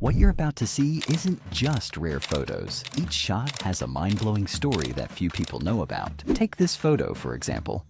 What you're about to see isn't just rare photos. Each shot has a mind-blowing story that few people know about. Take this photo, for example.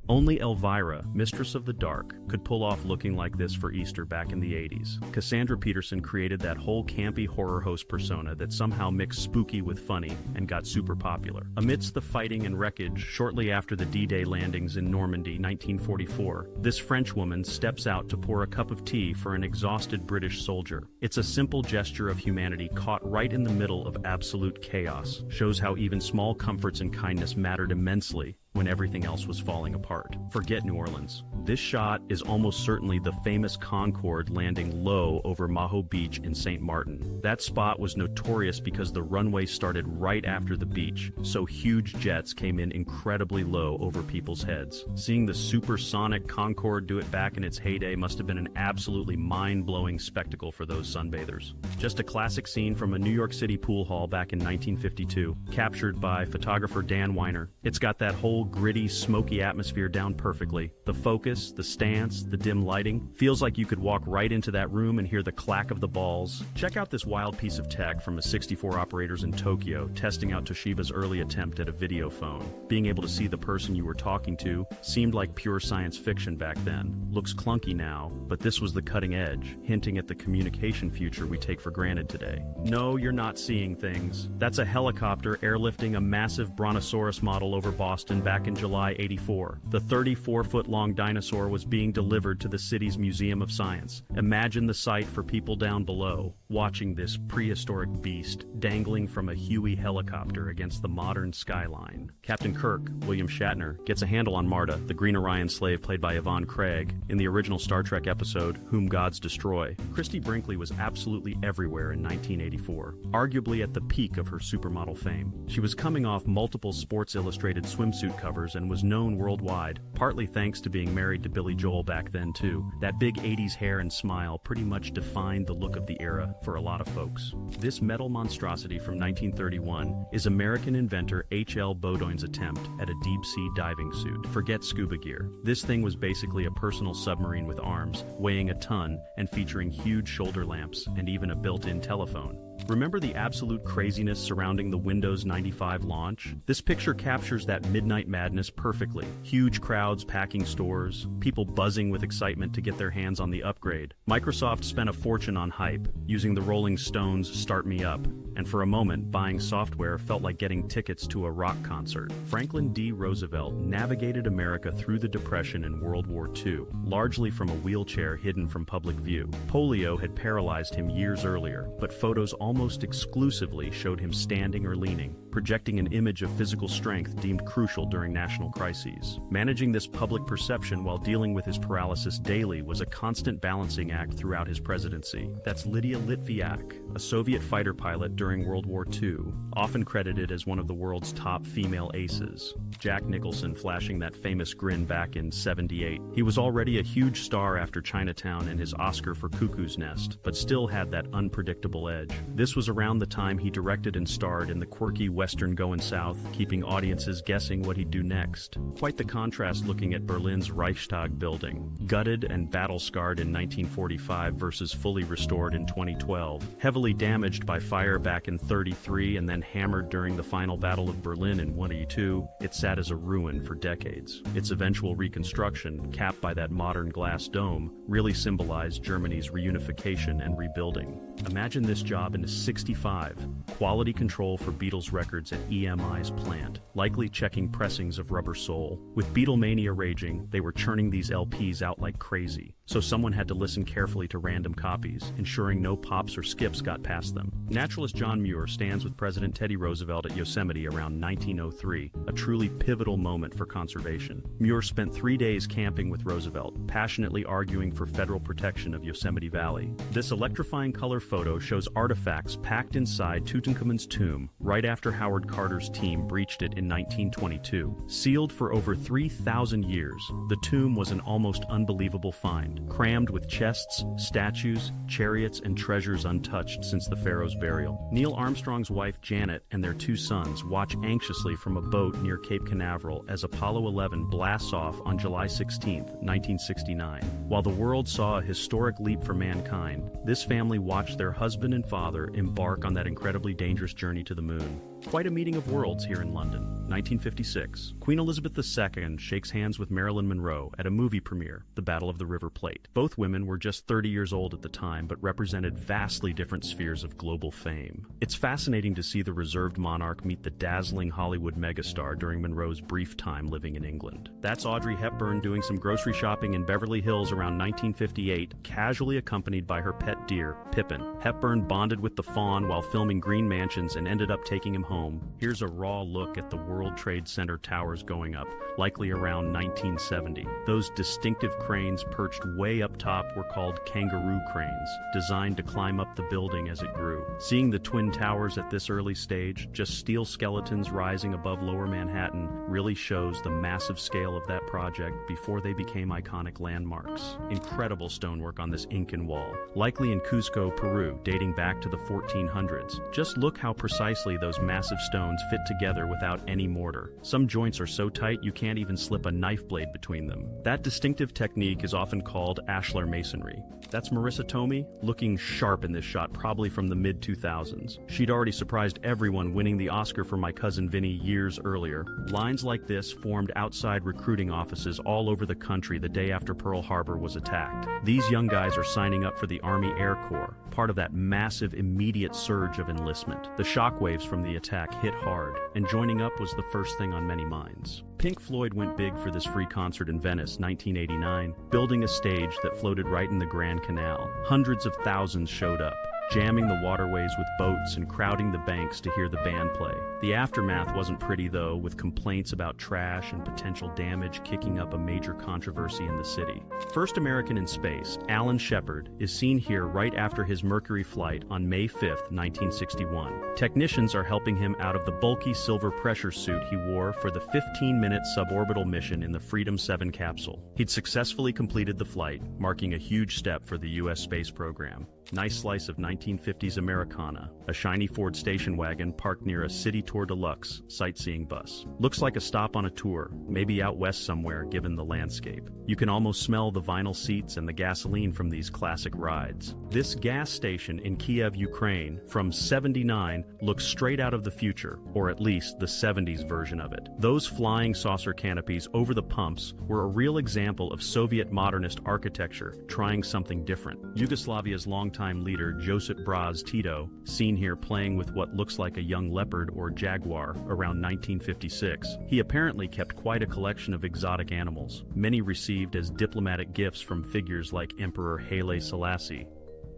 Only Elvira, Mistress of the Dark, could pull off looking like this for Easter back in the 80s. Cassandra Peterson created that whole campy horror host persona that somehow mixed spooky with funny and got super popular. Amidst the fighting and wreckage shortly after the D-Day landings in Normandy 1944, this French woman steps out to pour a cup of tea for an exhausted British soldier. It's a simple gesture of humanity caught right in the middle of absolute chaos. Shows how even small comforts and kindness mattered immensely when everything else was falling apart. Forget New Orleans. This shot is almost certainly the famous Concorde landing low over Maho Beach in St. Martin. That spot was notorious because the runway started right after the beach, so huge jets came in incredibly low over people's heads. Seeing the supersonic Concorde do it back in its heyday must have been an absolutely mind-blowing spectacle for those sunbathers. Just a classic scene from a New York City pool hall back in 1952, captured by photographer Dan Weiner. It's got that whole gritty, smoky atmosphere down perfectly. The focus, the stance, the dim lighting. Feels like you could walk right into that room and hear the clack of the balls. Check out this wild piece of tech from a 64 operators in Tokyo testing out Toshiba's early attempt at a video phone. Being able to see the person you were talking to seemed like pure science fiction back then. Looks clunky now, but this was the cutting edge, hinting at the communication future we take for granted today. No, you're not seeing things. That's a helicopter airlifting a massive brontosaurus model over Boston back in July '84. The 34-foot-long dinosaur was being delivered to the city's Museum of Science. Imagine the sight for people down below, watching this prehistoric beast dangling from a Huey helicopter against the modern skyline. Captain Kirk, William Shatner, gets a handle on Marta, the Green Orion slave played by Yvonne Craig, in the original Star Trek episode, Whom Gods Destroy. Christy Brinkley was absolutely everywhere in 1984, arguably at the peak of her supermodel fame. She was coming off multiple Sports Illustrated swimsuit covers and was known worldwide, partly thanks to being married to Billy Joel back then too. That big 80s hair and smile pretty much defined the look of the era for a lot of folks. This metal monstrosity from 1931 is American inventor H.L. Bowdoin's attempt at a deep-sea diving suit. Forget scuba gear. This thing was basically a personal submarine with arms, weighing a ton and featuring huge shoulder lamps and even a built-in telephone. Remember the absolute craziness surrounding the Windows 95 launch? This picture captures that midnight madness perfectly. Huge crowds packing stores, people buzzing with excitement to get their hands on the upgrade. Microsoft spent a fortune on hype, using the Rolling Stones' Start Me Up, and for a moment, buying software felt like getting tickets to a rock concert. Franklin D. Roosevelt navigated America through the Depression and World War II, largely from a wheelchair hidden from public view. Polio had paralyzed him years earlier, but photos almost exclusively showed him standing or leaning, projecting an image of physical strength deemed crucial during national crises. Managing this public perception while dealing with his paralysis daily was a constant balancing act throughout his presidency. That's Lydia Litviak, a Soviet fighter pilot during World War II, often credited as one of the world's top female aces. Jack Nicholson flashing that famous grin back in '78. He was already a huge star after Chinatown and his Oscar for Cuckoo's Nest, but still had that unpredictable edge. This was around the time he directed and starred in the quirky Western Goin' South, keeping audiences guessing what he'd do next. Quite the contrast looking at Berlin's Reichstag building, gutted and battle-scarred in 1945 versus fully restored in 2012. Heavily damaged by fire back in '33 and then hammered during the final Battle of Berlin in '82, it sat as a ruin for decades. Its eventual reconstruction, capped by that modern glass dome, really symbolized Germany's reunification and rebuilding. Imagine this job in '65, quality control for Beatles records at EMI's plant, likely checking pressings of Rubber Soul. With Beatlemania raging, they were churning these LPs out like crazy, so someone had to listen carefully to random copies, ensuring no pops or skips got past them. Naturalist John Muir stands with President Teddy Roosevelt at Yosemite around 1903, a truly pivotal moment for conservation. Muir spent 3 days camping with Roosevelt, passionately arguing for federal protection of Yosemite Valley. This electrifying color photo shows artifacts packed inside Tutankhamun's tomb right after Howard Carter's team breached it in 1922. Sealed for over 3,000 years, the tomb was an almost unbelievable find. England, crammed with chests, statues, chariots, and treasures untouched since the pharaoh's burial. Neil Armstrong's wife Janet and their 2 sons watch anxiously from a boat near Cape Canaveral as Apollo 11 blasts off on July 16, 1969. While the world saw a historic leap for mankind, this family watched their husband and father embark on that incredibly dangerous journey to the moon. Quite a meeting of worlds here in London. 1956. Queen Elizabeth II shakes hands with Marilyn Monroe at a movie premiere, The Battle of the River Plate. Both women were just 30 years old at the time, but represented vastly different spheres of global fame. It's fascinating to see the reserved monarch meet the dazzling Hollywood megastar during Monroe's brief time living in England. That's Audrey Hepburn doing some grocery shopping in Beverly Hills around 1958, casually accompanied by her pet deer, Pippin. Hepburn bonded with the fawn while filming Green Mansions and ended up taking him home. Here's a raw look at the World Trade Center towers going up, likely around 1970. Those distinctive cranes perched way up top were called kangaroo cranes, designed to climb up the building as it grew. Seeing the Twin Towers at this early stage, just steel skeletons rising above Lower Manhattan, really shows the massive scale of that project before they became iconic landmarks. Incredible stonework on this Incan wall, likely in Cusco, Peru, dating back to the 1400s. Just look how precisely those massive stones fit together without any mortar. Some joints are so tight you can't even slip a knife blade between them. That distinctive technique is often called ashlar masonry. That's Marissa Tomei, looking sharp in this shot, probably from the mid-2000s. She'd already surprised everyone winning the Oscar for My Cousin Vinny years earlier. Lines like this formed outside recruiting offices all over the country the day after Pearl Harbor was attacked. These young guys are signing up for the Army Air Corps, part of that massive immediate surge of enlistment. The shockwaves from the attack hit hard, and joining up was the first thing on many minds. Pink Floyd went big for this free concert in Venice, 1989, building a stage that floated right in the Grand Canal. Hundreds of thousands showed up, jamming the waterways with boats and crowding the banks to hear the band play. The aftermath wasn't pretty though, with complaints about trash and potential damage kicking up a major controversy in the city. First American in space, Alan Shepard, is seen here right after his Mercury flight on May 5, 1961. Technicians are helping him out of the bulky silver pressure suit he wore for the 15-minute suborbital mission in the Freedom 7 capsule. He'd successfully completed the flight, marking a huge step for the U.S. space program. Nice slice of 1950s Americana, a shiny Ford station wagon parked near a City Tour Deluxe sightseeing bus. Looks like a stop on a tour, maybe out west somewhere given the landscape. You can almost smell the vinyl seats and the gasoline from these classic rides. This gas station in Kiev, Ukraine, from '79 looks straight out of the future, or at least the 70s version of it. Those flying saucer canopies over the pumps were a real example of Soviet modernist architecture trying something different. Yugoslavia's longtime leader Josip Broz Tito, seen here playing with what looks like a young leopard or jaguar around 1956. He apparently kept quite a collection of exotic animals, many received as diplomatic gifts from figures like Emperor Haile Selassie.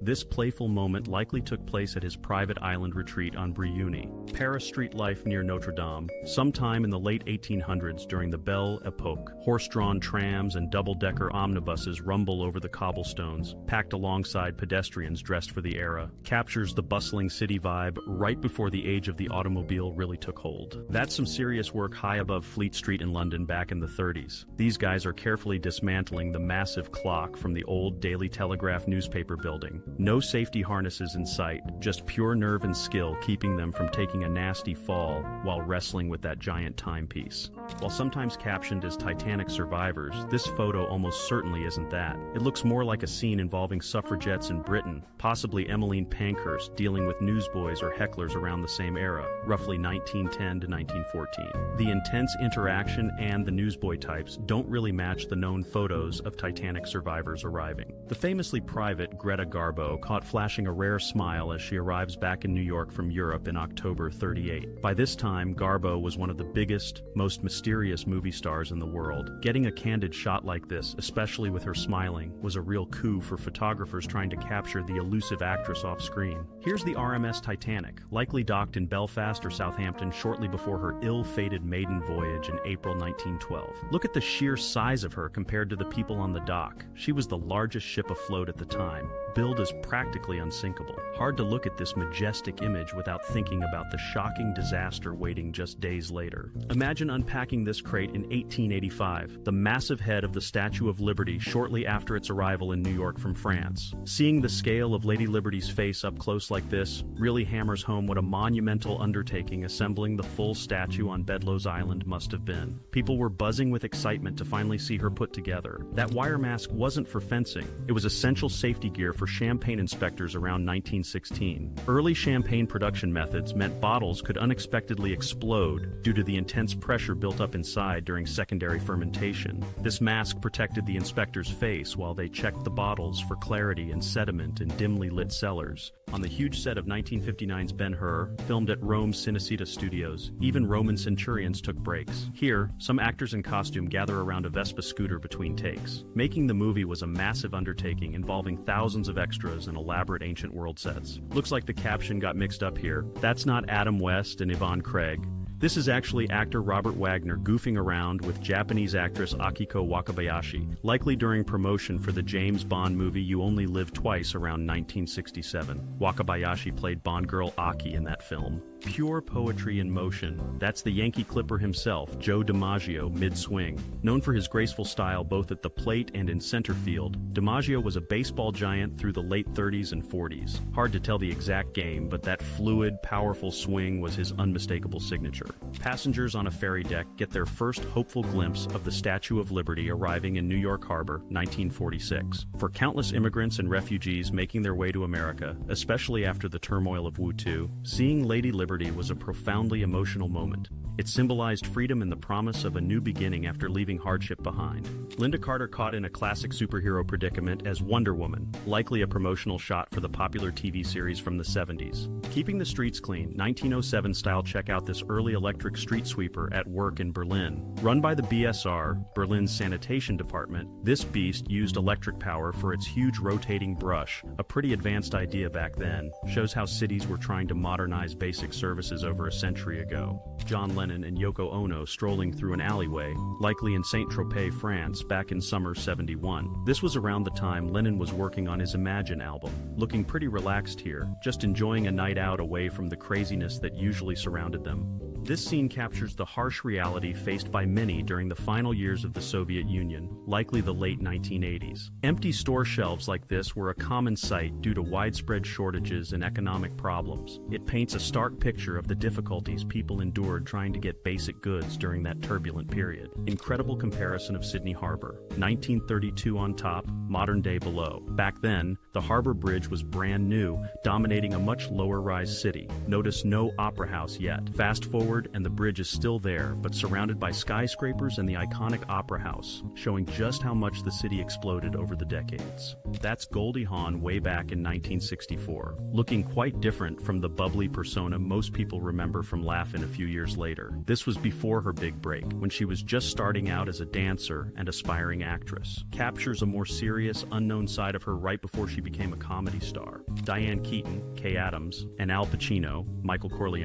This playful moment likely took place at his private island retreat on Briuni. Paris street life near Notre Dame, sometime in the late 1800s during the Belle Epoque. Horse-drawn trams and double-decker omnibuses rumble over the cobblestones, packed alongside pedestrians dressed for the era. Captures the bustling city vibe right before the age of the automobile really took hold. That's some serious work high above Fleet Street in London back in the 30s. These guys are carefully dismantling the massive clock from the old Daily Telegraph newspaper building. No safety harnesses in sight, just pure nerve and skill keeping them from taking a nasty fall while wrestling with that giant timepiece. While sometimes captioned as Titanic survivors, this photo almost certainly isn't that. It looks more like a scene involving suffragettes in Britain, possibly Emmeline Pankhurst dealing with newsboys or hecklers around the same era, roughly 1910 to 1914. The intense interaction and the newsboy types don't really match the known photos of Titanic survivors arriving. The famously private Greta Garbo caught flashing a rare smile as she arrives back in New York from Europe in October '38. By this time, Garbo was one of the biggest, most mysterious movie stars in the world. Getting a candid shot like this, especially with her smiling, was a real coup for photographers trying to capture the elusive actress off screen. Here's the RMS Titanic, likely docked in Belfast or Southampton shortly before her ill-fated maiden voyage in April 1912. Look at the sheer size of her compared to the people on the dock. She was the largest ship afloat at the time, billed as was practically unsinkable. Hard to look at this majestic image without thinking about the shocking disaster waiting just days later. Imagine unpacking this crate in 1885, the massive head of the Statue of Liberty shortly after its arrival in New York from France. Seeing the scale of Lady Liberty's face up close like this really hammers home what a monumental undertaking assembling the full statue on Bedloe's Island must have been. People were buzzing with excitement to finally see her put together. That wire mask wasn't for fencing. It was essential safety gear for champagne inspectors around 1916. Early champagne production methods meant bottles could unexpectedly explode due to the intense pressure built up inside during secondary fermentation. This mask protected the inspector's face while they checked the bottles for clarity and sediment in dimly lit cellars. On the huge set of 1959's Ben-Hur, filmed at Rome's Cinecittà Studios, even Roman centurions took breaks. Here, some actors in costume gather around a Vespa scooter between takes. Making the movie was a massive undertaking involving thousands of extras and elaborate ancient world sets. Looks like the caption got mixed up here. That's not Adam West and Yvonne Craig. This is actually actor Robert Wagner goofing around with Japanese actress Akiko Wakabayashi, likely during promotion for the James Bond movie You Only Live Twice around 1967. Wakabayashi played Bond girl Aki in that film. Pure poetry in motion. That's the Yankee Clipper himself, Joe DiMaggio, mid-swing. Known for his graceful style both at the plate and in center field, DiMaggio was a baseball giant through the late 30s and 40s. Hard to tell the exact game, but that fluid, powerful swing was his unmistakable signature. Passengers on a ferry deck get their first hopeful glimpse of the Statue of Liberty arriving in New York Harbor, 1946. For countless immigrants and refugees making their way to America, especially after the turmoil of wu seeing Lady Liberty was a profoundly emotional moment. It symbolized freedom and the promise of a new beginning after leaving hardship behind. Linda Carter caught in a classic superhero predicament as Wonder Woman, likely a promotional shot for the popular TV series from the 70s. Keeping the streets clean, 1907 style check out this early electric street sweeper at work in Berlin. Run by the BSR, Berlin's sanitation department, this beast used electric power for its huge rotating brush, a pretty advanced idea back then. Shows how cities were trying to modernize basic services over a century ago. John Lennon and Yoko Ono strolling through an alleyway, likely in Saint-Tropez, France, back in summer '71. This was around the time Lennon was working on his Imagine album. Looking pretty relaxed here, just enjoying a night out away from the craziness that usually surrounded them. This scene captures the harsh reality faced by many during the final years of the Soviet Union, likely the late 1980s. Empty store shelves like this were a common sight due to widespread shortages and economic problems. It paints a stark picture of the difficulties people endured trying to get basic goods during that turbulent period. Incredible comparison of Sydney Harbor. 1932 on top, modern day below. Back then, the harbor bridge was brand new, dominating a much lower-rise city. Notice no opera house yet. Fast forward, and the bridge is still there, but surrounded by skyscrapers and the iconic Opera House, showing just how much the city exploded over the decades. That's Goldie Hawn way back in 1964, looking quite different from the bubbly persona most people remember from Laugh-In a few years later. This was before her big break, when she was just starting out as a dancer and aspiring actress. Captures a more serious, unknown side of her right before she became a comedy star. Diane Keaton, Kay Adams, and Al Pacino, Michael Corleone,